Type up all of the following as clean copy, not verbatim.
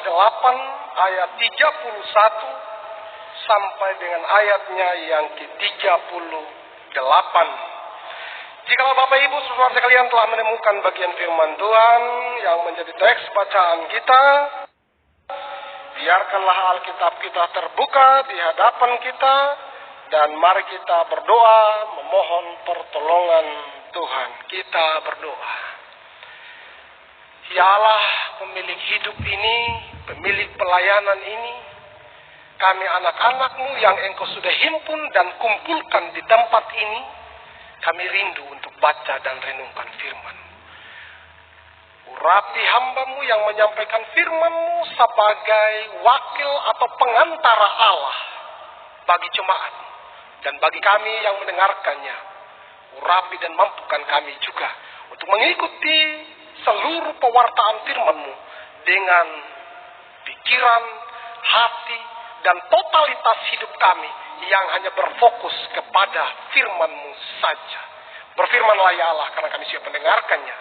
ke-8 ayat 31 sampai dengan ayatnya yang ke-38. Jikalau Bapak Ibu saudara sekalian telah menemukan bagian firman Tuhan yang menjadi teks bacaan kita, biarkanlah Alkitab kita terbuka di hadapan kita dan mari kita berdoa memohon pertolongan Tuhan. Kita berdoa. Ya Allah, pemilik hidup ini, pemilik pelayanan ini, kami anak-anak-Mu yang Engkau sudah himpun dan kumpulkan di tempat ini, kami rindu untuk baca dan renungkan firman. Urapi hamba-Mu yang menyampaikan firman-Mu sebagai wakil atau pengantara Allah bagi jemaat dan bagi kami yang mendengarkannya. Urapi dan mampukan kami juga untuk mengikuti seluruh pewartaan firman-Mu dengan pikiran, hati, dan totalitas hidup kami yang hanya berfokus kepada firman-Mu saja. Berfirmanlah ya Allah, karena kami siap mendengarkannya.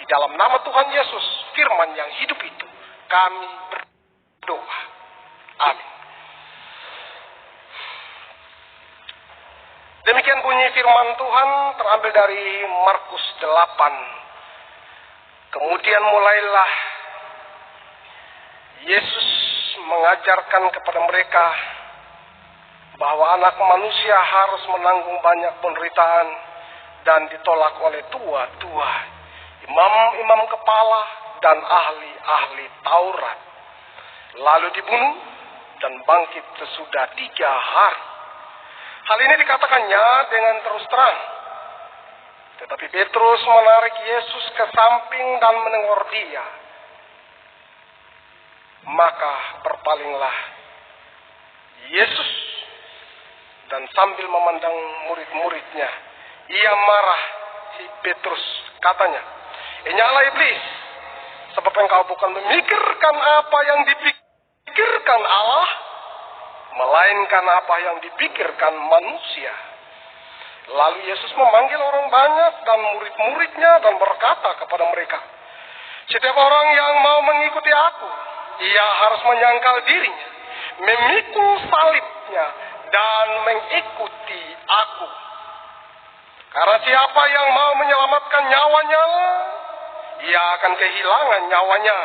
Di dalam nama Tuhan Yesus, firman yang hidup itu, kami berdoa. Amin. Demikian bunyi firman Tuhan terambil dari Markus 8. Kemudian mulailah Yesus mengajarkan kepada mereka bahwa anak manusia harus menanggung banyak penderitaan dan ditolak oleh tua-tua, imam-imam kepala dan ahli-ahli Taurat, lalu dibunuh dan bangkit sesudah 3 hari. Hal ini dikatakannya dengan terus terang. Tetapi Petrus menarik Yesus ke samping dan menegur dia. Maka berpalinglah Yesus dan sambil memandang murid-muridnya, ia marah si Petrus, katanya, "Nyala iblis, sebab engkau bukan memikirkan apa yang dipikirkan Allah, melainkan apa yang dipikirkan manusia." Lalu Yesus memanggil orang banyak dan murid-muridnya dan berkata kepada mereka, "Setiap orang yang mau mengikuti aku, ia harus menyangkal dirinya, memikul salibnya, dan mengikuti aku. Karena siapa yang mau menyelamatkan nyawanya, ia akan kehilangan nyawanya.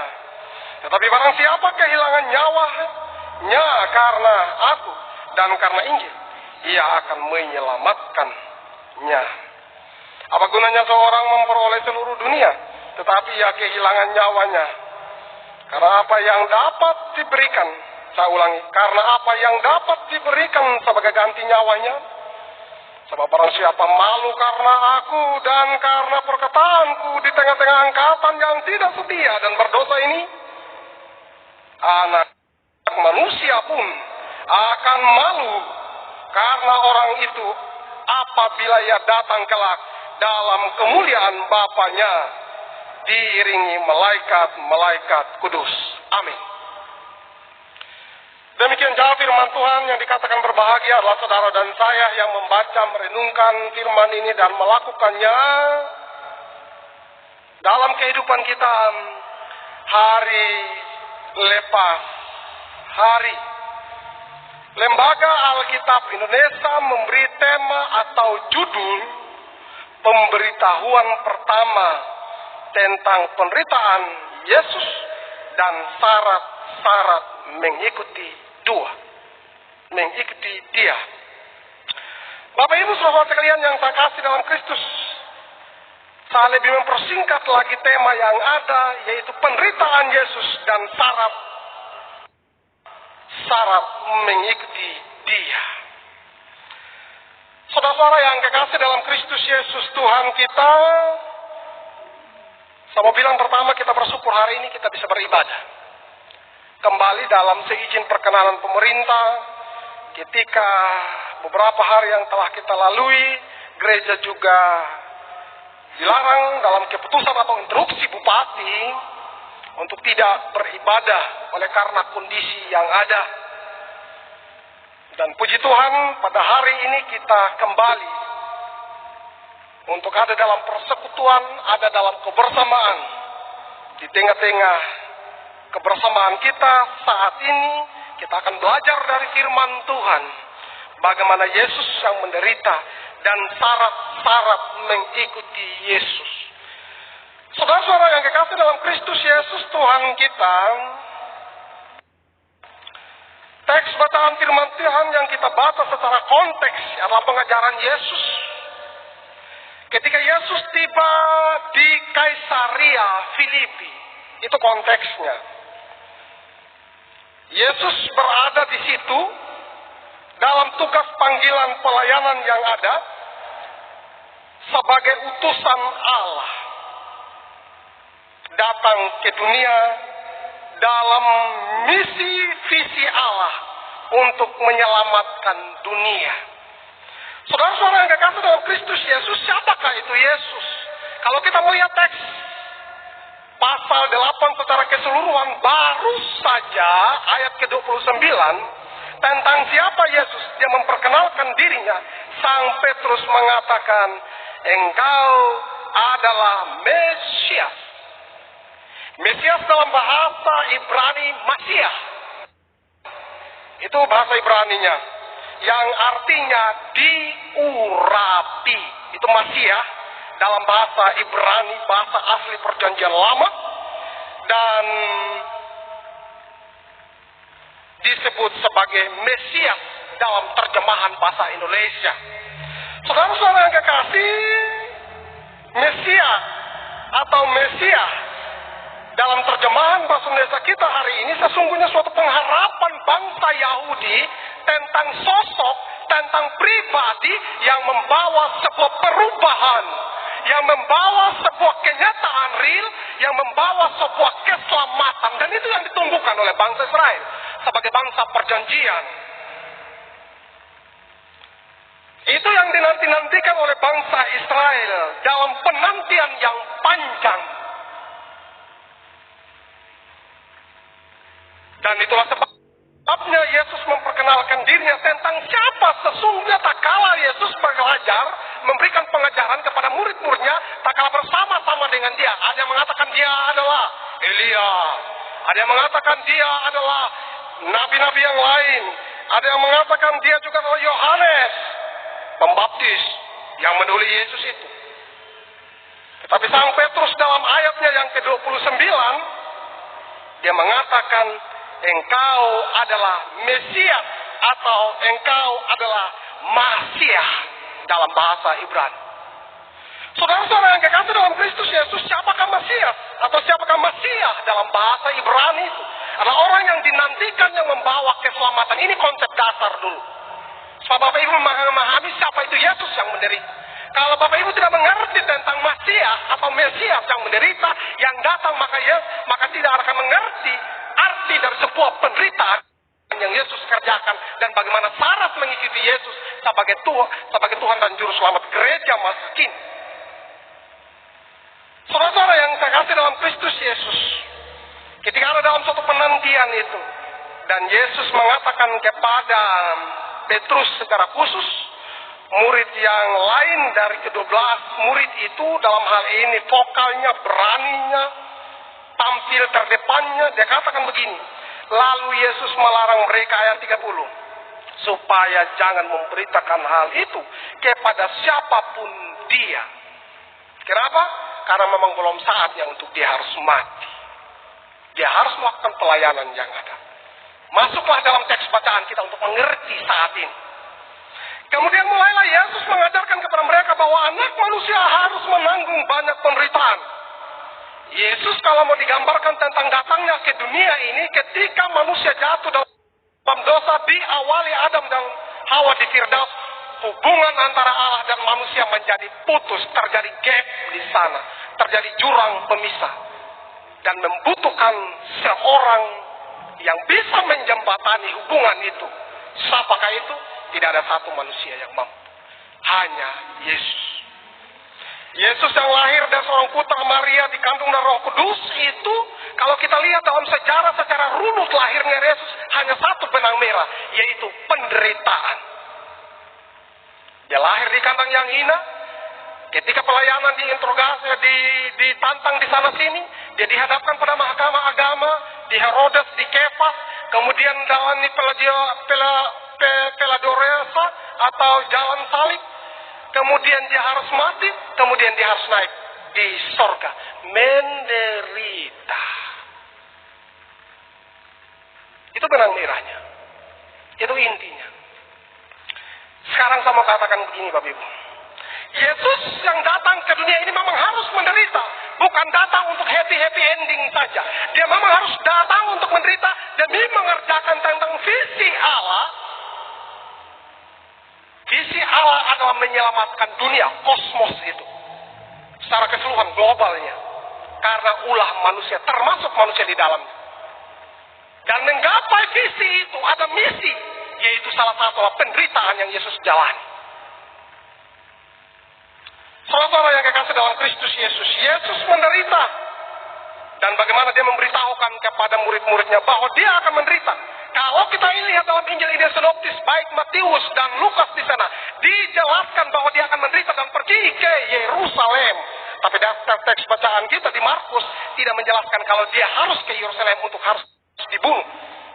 Tetapi barang siapa kehilangan nyawanya karena aku dan karena Injil, ia akan menyelamatkannya. Apa gunanya seorang memperoleh seluruh dunia, tetapi ia kehilangan nyawanya? Karena apa yang dapat diberikan, saya ulangi, karena apa yang dapat diberikan sebagai ganti nyawanya? Sebab barang siapa malu karena aku dan karena perkataanku di tengah-tengah angkatan yang tidak setia dan berdosa ini, anak manusia pun akan malu karena orang itu apabila ia datang kelak dalam kemuliaan Bapanya diiringi malaikat-malaikat kudus. Amin. Demikian jauh firman Tuhan yang dikatakan berbahagia adalah saudara dan saya yang membaca, merenungkan firman ini dan melakukannya dalam kehidupan kita hari lepas hari. Lembaga Alkitab Indonesia memberi tema atau judul pemberitahuan pertama tentang penderitaan Yesus dan syarat-syarat mengikuti dia. Bapak Ibu saudara sekalian yang saya kasih dalam Kristus, saya lebih mempersingkat lagi tema yang ada, yaitu penderitaan Yesus dan syarat mengikuti dia. Saudara-saudara yang kekasih dalam Kristus Yesus Tuhan kita, saya mau bilang pertama, kita bersyukur hari ini kita bisa beribadah kembali dalam seizin perkenanan pemerintah. Ketika beberapa hari yang telah kita lalui, gereja juga dilarang dalam keputusan atau instruksi bupati untuk tidak beribadah oleh karena kondisi yang ada. Dan puji Tuhan, pada hari ini kita kembali untuk ada dalam persekutuan, ada dalam kebersamaan di tengah-tengah kebersamaan kita saat ini, kita akan belajar dari firman Tuhan. Bagaimana Yesus yang menderita dan syarat-syarat mengikuti Yesus. Saudara-saudara yang kekasih dalam Kristus Yesus Tuhan kita, teks bacaan firman Tuhan yang kita baca secara konteks adalah pengajaran Yesus. Ketika Yesus tiba di Kaisaria Filipi, itu konteksnya. Yesus berada di situ dalam tugas panggilan pelayanan yang ada sebagai utusan Allah. Datang ke dunia dalam misi visi Allah untuk menyelamatkan dunia. Saudara-saudara yang kekasih dalam Kristus Yesus, siapakah itu Yesus? Kalau kita melihat teks pasal 8 secara keseluruhan, baru saja ayat ke-29 tentang siapa Yesus, dia memperkenalkan dirinya. Sang Petrus mengatakan, engkau adalah Mesias. Mesias dalam bahasa Ibrani Masiah. Itu bahasa Ibraninya, yang artinya diurapi. Itu Masiah dalam bahasa Ibrani, bahasa asli perjanjian lama. Dan disebut sebagai Mesias dalam terjemahan bahasa Indonesia. Saudara-saudara yang kekasih, Mesias atau Mesias dalam terjemahan bahasa Indonesia kita hari ini sesungguhnya suatu pengharapan bangsa Yahudi tentang sosok, tentang pribadi yang membawa sebuah perubahan, yang membawa sebuah kenyataan real, yang membawa sebuah keselamatan. Dan itu yang ditunggukan oleh bangsa Israel sebagai bangsa perjanjian. Itu yang dinanti-nantikan oleh bangsa Israel dalam penantian yang panjang. Dan itulah sebabnya Yesus memperkenalkan dirinya tentang siapa sesungguhnya tak kala Yesus belajar, memberikan pengajaran kepada murid-muridnya, tak kala bersama-sama dengan dia. Ada yang mengatakan dia adalah Elia, ada yang mengatakan dia adalah nabi-nabi yang lain, ada yang mengatakan dia juga adalah Yohanes Pembaptis yang mendahului Yesus itu. Tetapi Sang Petrus dalam ayatnya yang ke-29, dia mengatakan, engkau adalah Mesias atau engkau adalah Masiah dalam bahasa Ibrani. Saudara-saudara yang kekasih dalam Kristus Yesus, siapakah Masias atau siapakah Masiah dalam bahasa Ibrani itu? Adalah orang yang dinantikan yang membawa keselamatan. Ini konsep dasar dulu. Sebab Bapak Ibu memahami siapa itu Yesus yang menderita. Kalau Bapak Ibu tidak mengerti tentang Masiah atau Mesias yang menderita, yang datang, maka tidak akan mengerti arti dari sebuah penderitaan yang Yesus kerjakan dan bagaimana syarat mengikuti Yesus sebagai Tuhan dan Juru Selamat gereja masa kini. Saudara-saudara yang saya kasih dalam Kristus Yesus, ketika ada dalam suatu penantian itu, dan Yesus mengatakan kepada Petrus secara khusus, murid yang lain dari ke-12 murid itu dalam hal ini vokalnya, beraninya, tampil terdepannya, dia katakan begini, lalu Yesus melarang mereka ayat 30, supaya jangan memberitakan hal itu kepada siapapun dia. Kenapa? Karena memang belum saatnya untuk dia harus mati. Dia harus melakukan pelayanan yang ada. Masuklah dalam teks bacaan kita untuk mengerti saat ini. Kemudian mulailah Yesus mengajarkan kepada mereka bahwa anak manusia harus menanggung banyak penderitaan. Yesus kalau mau digambarkan tentang datangnya ke dunia ini ketika manusia jatuh dalam dosa, diawali Adam dan Hawa di Firdaus, hubungan antara Allah dan manusia menjadi putus, terjadi gap di sana, terjadi jurang pemisah, dan membutuhkan seorang yang bisa menjembatani hubungan itu. Siapakah itu? Tidak ada satu manusia yang mampu, hanya Yesus. Yesus yang lahir dari seorang putra Maria dikandung dari Roh Kudus itu, kalau kita lihat dalam sejarah secara runut lahirnya Yesus, hanya satu benang merah, yaitu penderitaan. Dia lahir di kandang yang hina. Ketika pelayanan diinterogasi, ditantang di sana sini, Dia dihadapkan pada mahkamah agama, di Herodes, di Kefas, kemudian jalani Peladoresa atau jalan salib, kemudian dia harus mati, kemudian dia harus naik di sorga, menderita. Itu benang merahnya, itu intinya. Sekarang saya mau katakan begini Bapak Ibu, Yesus yang datang ke dunia ini memang harus menderita, bukan datang untuk happy ending saja. Dia memang harus datang untuk menderita demi mengerjakan tentang visi Allah. Visi Allah adalah menyelamatkan dunia, kosmos itu, secara keseluruhan globalnya, karena ulah manusia, termasuk manusia di dalamnya. Dan menggapai visi itu ada misi, yaitu salah satu penderitaan yang Yesus jalani. Saudara yang kekasih dalam Kristus Yesus, Yesus menderita. Dan bagaimana dia memberitahukan kepada murid-muridnya bahwa dia akan menderita. Kalau kita lihat dalam Injil sinoptis, baik Matius dan Lukas di sana, dijelaskan bahwa dia akan menderita dan pergi ke Yerusalem. Tapi daftar teks bacaan kita di Markus tidak menjelaskan kalau dia harus ke Yerusalem untuk harus dibunuh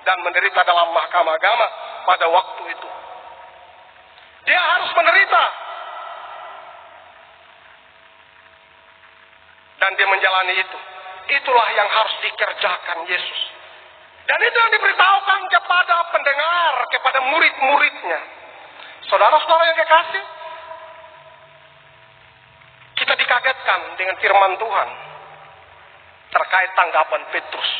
dan menderita dalam mahkamah agama pada waktu itu. Dia harus menderita. Dan dia menjalani itu. Itulah yang harus dikerjakan Yesus. Dan itu yang diberitahukan kepada pendengar, kepada murid-muridnya. Saudara-saudara yang kekasih, kita dikagetkan dengan firman Tuhan terkait tanggapan Petrus.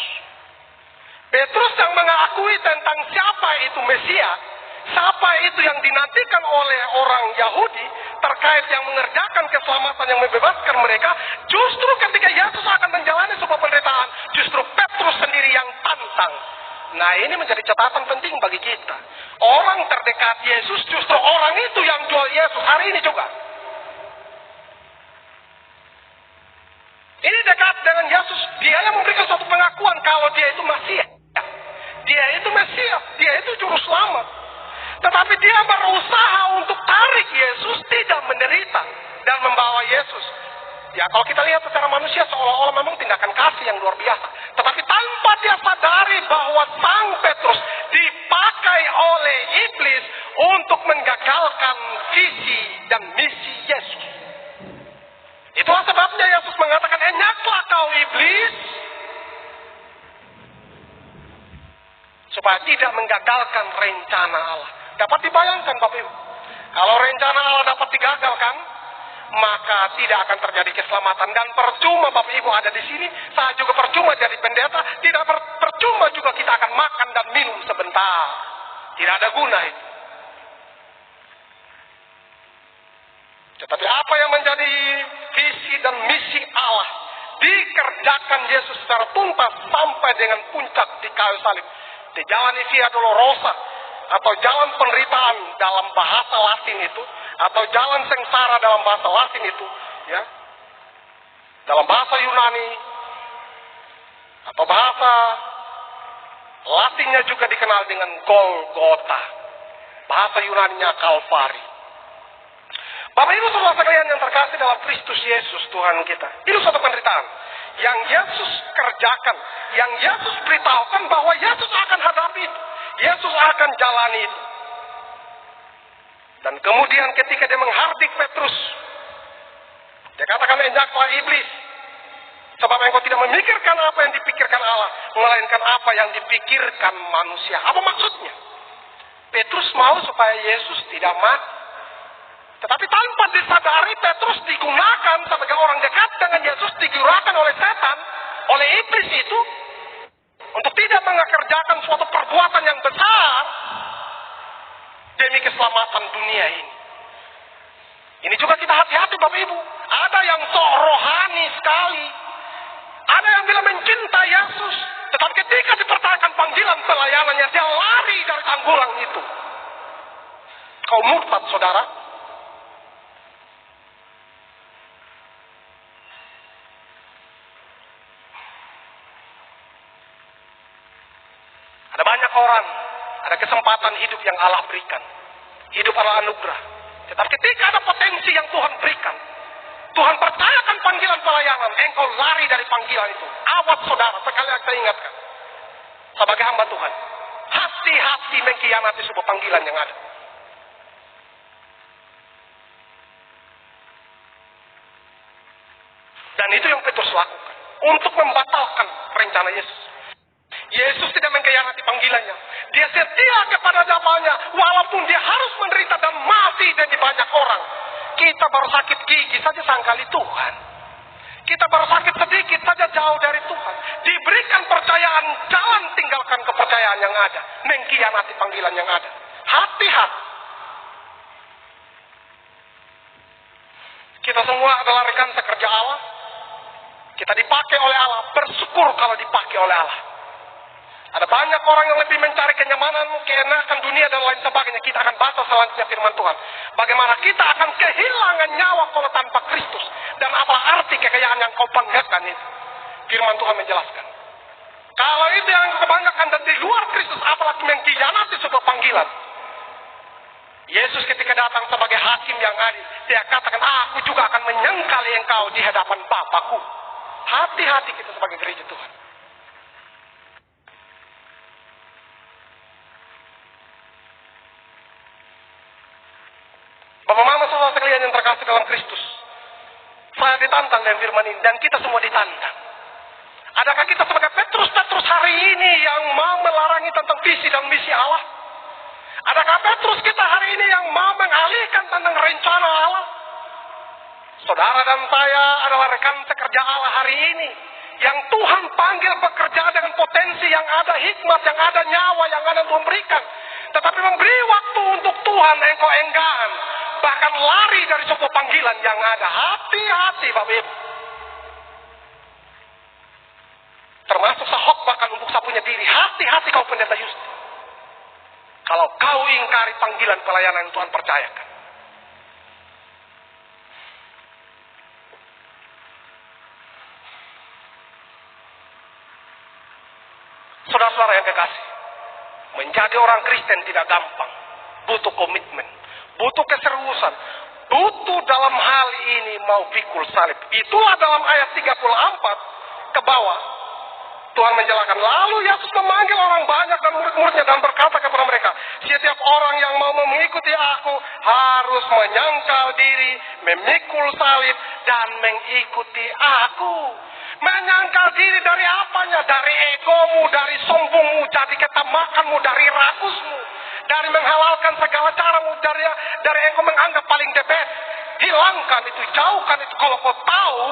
Petrus yang mengakui tentang siapa itu Mesias, siapa itu yang dinantikan oleh orang Yahudi, terkait yang mengerjakan keselamatan yang membebaskan mereka, justru ketika Yesus akan menjalani sebuah penderitaan, justru Petrus sendiri yang tantang. Nah, ini menjadi catatan penting bagi kita. Orang terdekat Yesus justru orang itu yang jual Yesus hari ini juga. Ini dekat dengan Yesus, dia yang memberikan suatu pengakuan kalau dia itu Mesias. Dia itu Mesias, dia itu juru selamat. Tetapi dia berusaha untuk tarik Yesus tidak menderita dan membawa Yesus. Ya, kalau kita lihat secara manusia seolah-olah memang tindakan kasih yang luar biasa. Tetapi tanpa dia sadari bahwa Sang Petrus dipakai oleh iblis untuk menggagalkan visi dan misi Yesus. Itulah sebabnya Yesus mengatakan, enyaklah kau iblis, supaya tidak menggagalkan rencana Allah. Dapat dibayangkan Bapak Ibu, kalau rencana Allah dapat digagalkan, maka tidak akan terjadi keselamatan. Dan percuma Bapak Ibu ada di sini, saya juga percuma jadi pendeta, tidak percuma juga kita akan makan dan minum sebentar. Tidak ada guna itu. Tetapi apa yang menjadi visi dan misi Allah dikerjakan Yesus secara tuntas sampai dengan puncak di kayu salib. Di jalan Via Dolorosa atau jalan penderitaan dalam bahasa Latin itu, atau jalan sengsara dalam bahasa Latin itu, ya. Dalam bahasa Yunani atau bahasa Latinnya juga dikenal dengan Golgota. Bahasa Yunaninya Kalvari. Bapak Ibu saudara sekalian yang terkasih dalam Kristus Yesus Tuhan kita, itu suatu penderitaan yang Yesus kerjakan, yang Yesus beritahukan bahwa Yesus akan hadapi itu, Yesus akan jalani itu. Dan kemudian ketika dia menghardik Petrus, dia katakan, enyaklah iblis, sebab engkau tidak memikirkan apa yang dipikirkan Allah, melainkan apa yang dipikirkan manusia. Apa maksudnya? Petrus mau supaya Yesus tidak mati. Tetapi tanpa disadari, Petrus digunakan sebagai orang dekat dengan Yesus, digunakan oleh setan, oleh iblis itu, untuk tidak mengerjakan suatu perbuatan yang besar demi keselamatan dunia ini. Ini juga kita hati-hati Bapak Ibu. Ada yang sok rohani sekali, ada yang bilang mencintai Yesus, tetapi ketika dipertanyakan panggilan pelayanannya, dia lari dari tanggulang itu. Kau murtad saudara. Ada banyak orang, ada kesempatan hidup yang Allah berikan. Hidup adalah anugerah. Tetapi ketika ada potensi yang Tuhan berikan, Tuhan percayakan panggilan pelayanan, engkau lari dari panggilan itu. Awas saudara, sekali lagi saya ingatkan. Sebagai hamba Tuhan, hati-hati mengkhianati sebuah panggilan yang ada. Dan itu yang Petrus lakukan untuk membatalkan rencana Yesus. Yesus tidak mengkhianati panggilannya. Dia setia kepada namanya walaupun dia harus menderita dan mati dan di banyak orang. Kita baru sakit gigi saja sangkali Tuhan. Kita baru sakit sedikit saja jauh dari Tuhan. Diberikan percayaan, jangan tinggalkan kepercayaan yang ada. Mengkhianati panggilan yang ada. Hati-hati. Kita semua adalah rekan sekerja Allah. Kita dipakai oleh Allah. Bersyukur kalau dipakai oleh Allah. Ada banyak orang yang lebih mencari kenyamanan, keenakan dunia dan lain sebagainya. Kita akan baca selanjutnya firman Tuhan. Bagaimana kita akan kehilangan nyawa kalau tanpa Kristus. Dan apa arti kekayaan yang kau banggakan itu. Firman Tuhan menjelaskan. Kalau itu yang kau banggakan dan di luar Kristus, apalagi mengkhianati sebuah panggilan. Yesus ketika datang sebagai hakim yang adil, dia katakan, aku juga akan menyangkali engkau di hadapan Bapakku. Hati-hati kita sebagai gereja Tuhan. Bapak Mama saudara sekalian yang terkasih dalam Kristus. Saya ditantang dengan firman ini dan kita semua ditantang. Adakah kita sebagai Petrus hari ini yang mau melarangi tentang visi dan misi Allah? Adakah Petrus kita hari ini yang mau mengalihkan tentang rencana Allah? Saudara dan saya adalah rekan sekerja Allah hari ini. Yang Tuhan panggil bekerja dengan potensi yang ada, hikmat yang ada, nyawa yang ada Tuhan berikan. Tetapi memberi waktu untuk Tuhan engkau enggan. Bahkan lari dari sebuah panggilan yang ada. Hati-hati Bapak Ibu. Termasuk sahok bahkan untuk saya punya diri. Hati-hati kau pendeta Yusti. Kalau kau ingkari panggilan pelayanan yang Tuhan percayakan. Saudara-saudara yang kekasih. Menjadi orang Kristen tidak gampang. Butuh komitmen. Butuh keseriusan. Butuh dalam hal ini mau pikul salib. Itulah dalam ayat 34 ke bawah. Tuhan menjelaskan. Lalu Yesus memanggil orang banyak dan murid-muridnya dan berkata kepada mereka. Setiap orang yang mau mengikuti aku harus menyangkal diri, memikul salib dan mengikuti aku. Menyangkal diri dari apanya? Dari egomu, dari sombongmu, dari ketamakanmu, dari rakusmu. Dari menghalalkan segala caramu, dari engkau menganggap paling the best. Hilangkan itu, jauhkan itu. Kalau kau tahu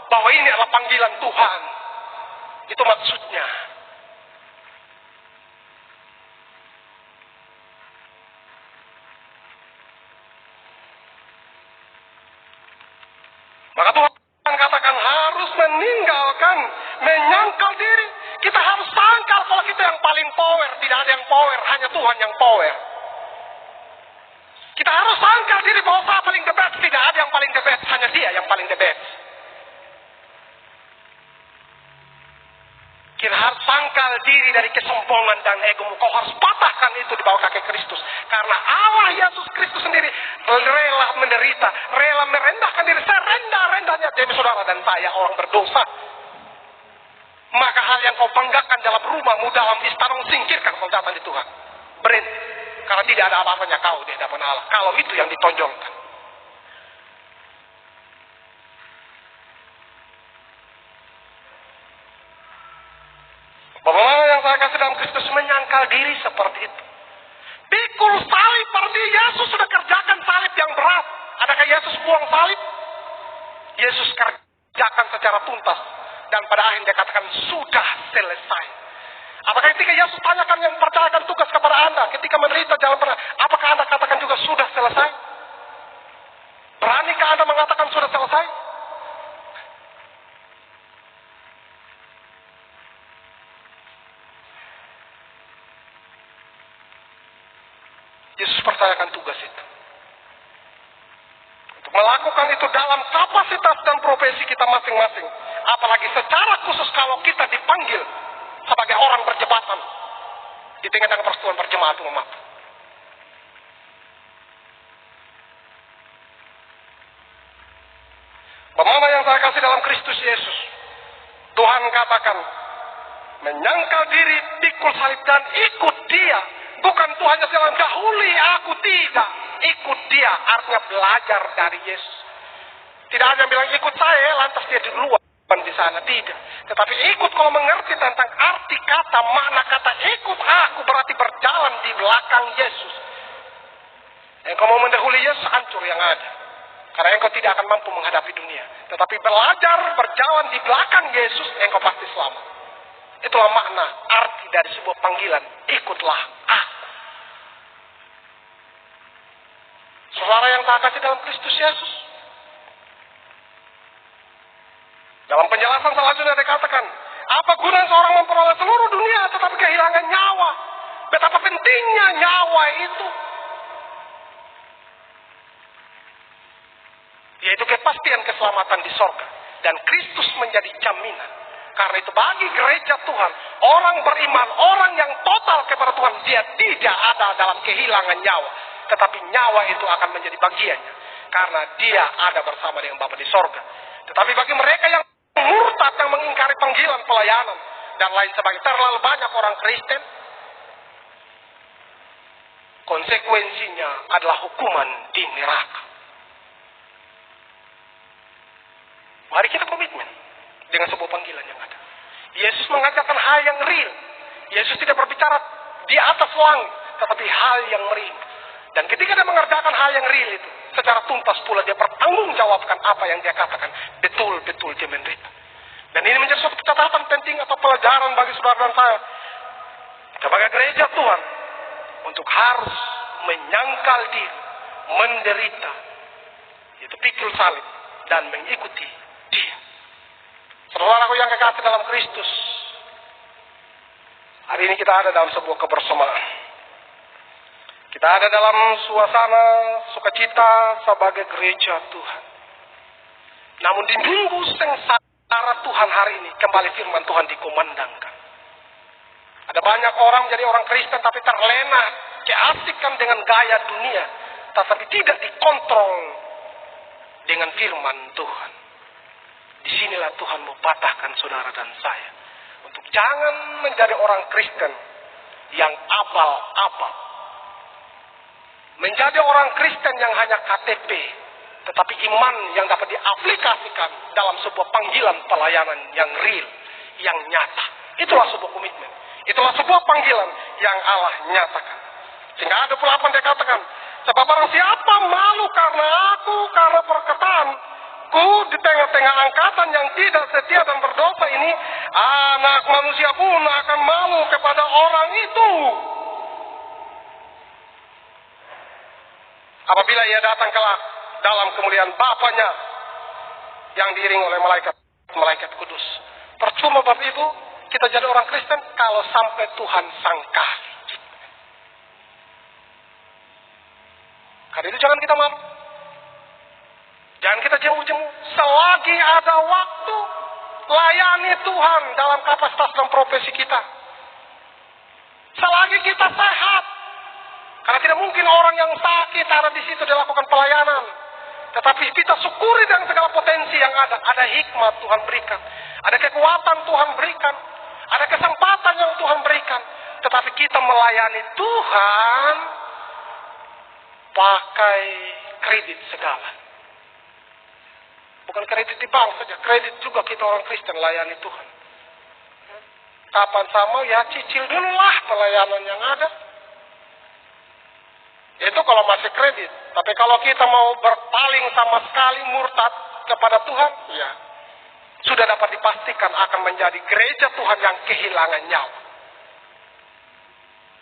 bahwa ini adalah panggilan Tuhan. Itu maksudnya. Maka Tuhan katakan harus meninggalkan, menyangkal diri. Kita harus sangkal kalau kita yang paling power. Tidak ada yang power, hanya Tuhan yang power. Kita harus sangkal diri bahwa saya paling the best. Tidak ada yang paling the best, hanya Dia yang paling the best. Kita harus sangkal diri dari kesombongan dan egomu. Kau harus patahkan itu di bawah kaki Kristus. Karena Allah Yesus Kristus sendiri rela menderita, rela merendahkan diri. Serendah-rendahnya demi saudara dan saya orang berdosa. Maka hal yang kau banggakan dalam rumahmu, dalam istanamu, singkirkan kalau datang di Tuhan. Berhenti. Karena tidak ada apa-apanya kau di hadapan Allah. Kalau itu yang ditonjolkan. Bagaimana yang saya kasih dalam Kristus menyangkal diri seperti itu. Pikul salib, berarti Yesus sudah kerjakan salib yang berat. Adakah Yesus buang salib? Yesus kerjakan secara tuntas. Dan pada akhirnya dia katakan sudah selesai. Apakah ketika Yesus tanyakan yang percayakan tugas kepada Anda. Ketika menderita jalan berat. Apakah Anda katakan juga sudah selesai? Beranikah Anda mengatakan sudah selesai? Yesus percayakan tugas itu. Untuk melakukan itu dalam kapasitas dan profesi kita masing-masing. Apalagi secara khusus kalau kita dipanggil sebagai orang berjabatan di tengah-tengah persekutuan berjemaat umat. Bagaimana yang saya kasih dalam Kristus Yesus, Tuhan katakan, menyangkal diri, pikul salib dan ikut Dia. Bukan Tuhan yang dahului aku, tidak. Ikut Dia artinya belajar dari Yesus. Tidak ada yang bilang ikut saya, lantas dia duluan di sana, tidak. Tetapi ikut kalau mengerti tentang arti kata, makna kata ikut aku berarti berjalan di belakang Yesus. Engkau mau mendahului Yesus, hancur yang ada. Karena engkau tidak akan mampu menghadapi dunia. Tetapi belajar berjalan di belakang Yesus, engkau pasti selamat. Itulah makna, arti dari sebuah panggilan, ikutlah aku. Saudara yang tak kasih dalam Kristus Yesus, dalam penjelasan selanjutnya dikatakan, apa guna seorang memperoleh seluruh dunia tetapi kehilangan nyawa? Betapa pentingnya nyawa itu. Yaitu kepastian keselamatan di sorga. Dan Kristus menjadi jaminan. Karena itu bagi gereja Tuhan, orang beriman, orang yang total kepada Tuhan, dia tidak ada dalam kehilangan nyawa. Tetapi nyawa itu akan menjadi bagiannya. Karena dia ada bersama dengan Bapa di sorga. Tetapi bagi mereka yang murtad, yang mengingkari panggilan pelayanan dan lain sebagainya, terlalu banyak orang Kristen, konsekuensinya adalah hukuman di neraka. Mari kita komitmen dengan sebuah panggilan yang ada. Yesus mengajarkan hal yang real. Yesus tidak berbicara di atas langit, tetapi hal yang real. Dan ketika dia mengerjakan hal yang real itu, secara tuntas pula dia bertanggungjawabkan apa yang dia katakan. Betul-betul dia menderita. Dan ini menjadi suatu catatan penting atau pelajaran bagi saudara dan saya. Sebagai gereja Tuhan, untuk harus menyangkal diri, menderita, yaitu pikul salib, dan mengikuti Dia. Saudaraku yang kekasih dalam Kristus, hari ini kita ada dalam sebuah kebersamaan. Kita ada dalam suasana sukacita sebagai gereja Tuhan. Namun di minggu sengsara Tuhan hari ini, kembali firman Tuhan dikumandangkan. Ada banyak orang menjadi orang Kristen tapi terlena, keasikan dengan gaya dunia, tetapi tidak dikontrol dengan firman Tuhan. Disinilah Tuhan mau patahkan saudara dan saya. Untuk jangan menjadi orang Kristen yang abal-abal. Menjadi orang Kristen yang hanya KTP, tetapi iman yang dapat diaplikasikan dalam sebuah panggilan pelayanan yang real, yang nyata. Itulah sebuah komitmen. Itulah sebuah panggilan yang Allah nyatakan. Sehingga ada 28 dia katakan, sebab barang siapa malu karena aku, karena perkataanku di tengah-tengah angkatan yang tidak setia dan berdosa ini, anak manusia pun akan malu kepada orang itu. Apabila ia datang kelak dalam kemuliaan Bapanya yang diiringi oleh malaikat kudus. Percuma Bapak Ibu, kita jadi orang Kristen kalau sampai Tuhan sangkali. Karena itu jangan kita malu. Jangan kita jemu-jemu. Selagi ada waktu, layani Tuhan dalam kapasitas dan profesi kita. Selagi kita sehat. Karena tidak mungkin orang yang sakit ada di situ dilakukan pelayanan. Tetapi kita syukuri dengan segala potensi yang ada. Ada hikmat Tuhan berikan. Ada kekuatan Tuhan berikan. Ada kesempatan yang Tuhan berikan. Tetapi kita melayani Tuhan pakai kredit segala. Bukan kredit di bank saja. Kredit juga kita orang Kristen layani Tuhan. Kapan sama ya cicil dulu lah pelayanan yang ada. Itu kalau masih kredit. Tapi kalau kita mau berpaling sama sekali murtad kepada Tuhan, ya sudah dapat dipastikan akan menjadi gereja Tuhan yang kehilangan nyawa.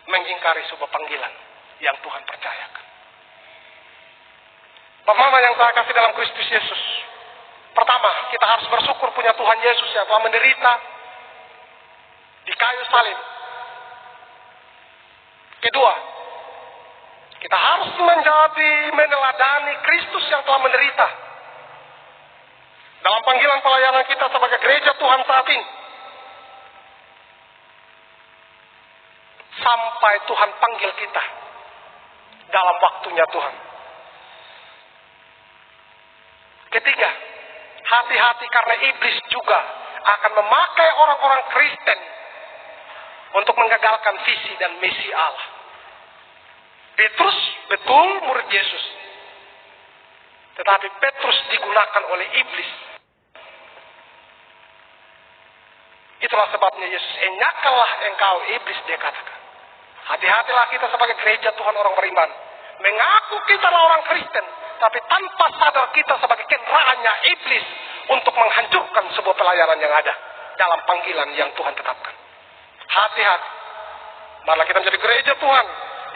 Mengingkari sebuah panggilan yang Tuhan percayakan. Bagaimana yang saya kasih dalam Kristus Yesus? Pertama, kita harus bersyukur punya Tuhan Yesus yang telah menderita di kayu salib. Kedua, kita harus meneladani Kristus yang telah menderita dalam panggilan pelayanan kita sebagai gereja Tuhan saat ini. Sampai Tuhan panggil kita dalam waktunya Tuhan. Ketiga, Hati-hati karena iblis juga akan memakai orang-orang Kristen untuk menggagalkan visi dan misi Allah. Petrus betul murid Yesus, tetapi Petrus digunakan oleh iblis. Itulah sebabnya Yesus, enyakanlah engkau iblis, dia katakan. Hati-hatilah kita sebagai gereja Tuhan orang beriman. Mengaku kita adalah orang Kristen, tapi tanpa sadar kita sebagai kendaraannya iblis untuk menghancurkan sebuah pelayanan yang ada dalam panggilan yang Tuhan tetapkan. Hati-hati. Marilah kita menjadi gereja Tuhan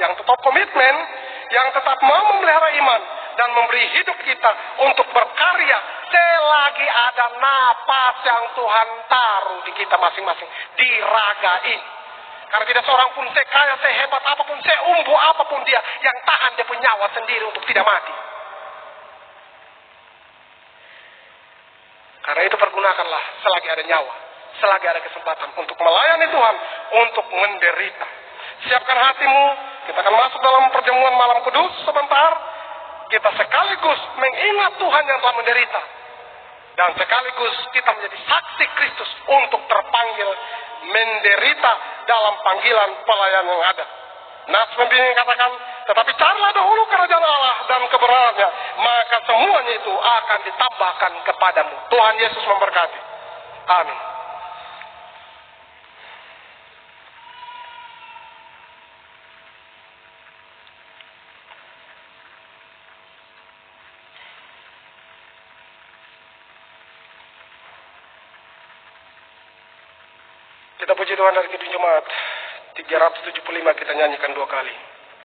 yang tetap komitmen, yang tetap mau memelihara iman dan memberi hidup kita untuk berkarya selagi ada napas yang Tuhan taruh di kita masing-masing, di raga ini. Karena tidak seorang pun sekaya, sehebat apapun, seumbu apapun dia yang tahan dia punya nyawa sendiri untuk tidak mati. Karena itu pergunakanlah selagi ada nyawa, selagi ada kesempatan untuk melayani Tuhan, untuk menderita. Siapkan hatimu, kita akan masuk dalam perjamuan malam kudus sebentar. Kita sekaligus mengingat Tuhan yang telah menderita. Dan sekaligus kita menjadi saksi Kristus untuk terpanggil menderita dalam panggilan pelayanan yang ada. Nas pembimbing katakan, tetapi carilah dahulu kerajaan Allah dan kebenarannya, maka semuanya itu akan ditambahkan kepadamu. Tuhan Yesus memberkati. Amin. Kita puji Tuhan dari Kidung Jemaat 375 kita nyanyikan 2 kali.